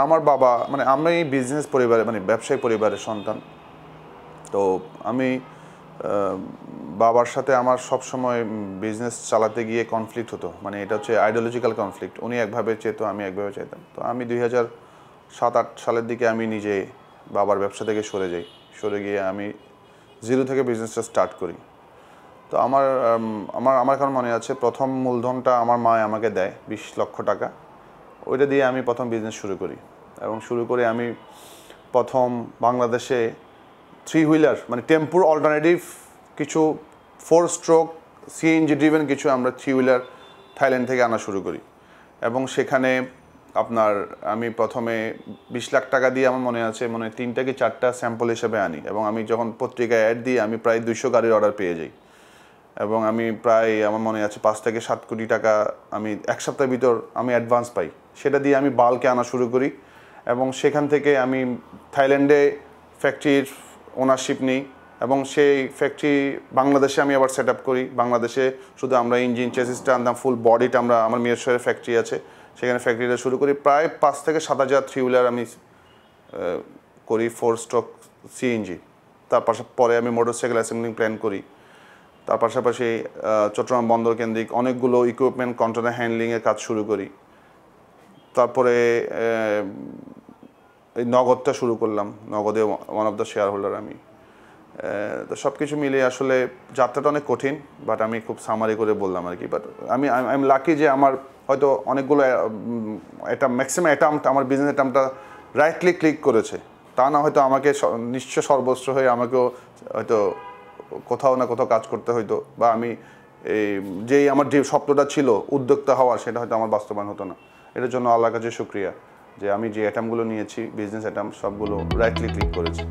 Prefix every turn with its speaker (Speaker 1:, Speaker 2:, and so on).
Speaker 1: আমার বাবা মানে আমি বিজনেস পরিবারে মানে ব্যবসায়ী পরিবারের সন্তান। তো আমি বাবার সাথে আমার সব সময় বিজনেস চালাতে গিয়ে কনফ্লিক্ট হতো, মানে এটা হচ্ছে আইডিওলজিক্যাল কনফ্লিক্ট। উনি একভাবে চেত, আমি একভাবে চাইতাম। তো আমি 2007-08 সালের দিকে আমি নিজে বাবার ব্যবসা থেকে সরে গিয়ে আমি জিরো থেকে বিজনেসটা স্টার্ট করি। তো আমার আমার আমার এখন মনে আছে প্রথম মূলধনটা আমার মা আমাকে দেয় 20 লক্ষ টাকা। ওইটা দিয়ে আমি প্রথম বিজনেস শুরু করি এবং শুরু করে আমি প্রথম বাংলাদেশে 3 হুইলার মানে টেম্পুর অল্টারনেটিভ কিছু 4 স্ট্রোক সিএনজি ড্রিভেন কিছু আমরা 3 হুইলার থাইল্যান্ড থেকে আনা শুরু করি। এবং সেখানে আপনার আমি প্রথমে 20 লাখ টাকা দিয়ে আমার মনে আছে 3টা কি 4টা স্যাম্পল হিসেবে আনি, এবং আমি যখন পত্রিকায় অ্যাড দিই আমি প্রায় 200 গাড়ির অর্ডার পেয়ে যাই। এবং আমি প্রায় আমার মনে আছে 5 থেকে 7 কোটি টাকা আমি এক সপ্তাহের ভিতর আমি অ্যাডভান্স পাই। সেটা দিয়ে আমি বাল্কে আনা শুরু করি এবং সেখান থেকে আমি থাইল্যান্ডে ফ্যাক্টরির ওনারশিপ নিই এবং সেই ফ্যাক্টরি বাংলাদেশে আমি আবার সেট আপ করি। বাংলাদেশে শুধু আমরা ইঞ্জিন চেসিসটা আনতাম, ফুল বডিটা আমরা আমার মিরসরাইয়ের ফ্যাক্টরি আছে সেখানে ফ্যাক্টরিটা শুরু করি। প্রায় 5 থেকে 7 হাজার 3 হুইলার আমি করি 4 স্ট্রোক সিএনজি। তার পরে আমি মোটরসাইকেল অ্যাসেম্বলিং প্ল্যান করি। তার পাশাপাশি চট্টগ্রাম বন্দর কেন্দ্রিক অনেকগুলো ইকুইপমেন্ট কন্টেনার হ্যান্ডলিংয়ের কাজ শুরু করি। তারপরে এই নগদটা শুরু করলাম, নগদে one of the share holder আমি। তো সব কিছু মিলিয়ে আসলে যাত্রাটা অনেক কঠিন, বাট আমি খুব সামারি করে বললাম আর কি। বাট আই এম লাকি যে আমার হয়তো অনেকগুলো এটা ম্যাক্সিমাম অ্যাটাম্পট আমার বিজনেস অ্যাটাম্পটা রাইটলি ক্লিক করেছে। তা না হয়তো আমাকে নিশ্চয় সর্বস্ব হয়ে আমাকেও হয়তো কোথাও না কোথাও কাজ করতে হইতো, বা আমি যেই আমার যে স্বপ্নটা ছিল উদ্যোক্তা হওয়ার সেটা হয়তো আমার বাস্তবায়ন হতো না। এটার জন্য আল্লাহর কাছে শুকরিয়া যে আমি যে অ্যাটাম্পগুলো নিয়েছি বিজনেস অ্যাটাম্প সবগুলো রাইটলি ক্লিক করেছি।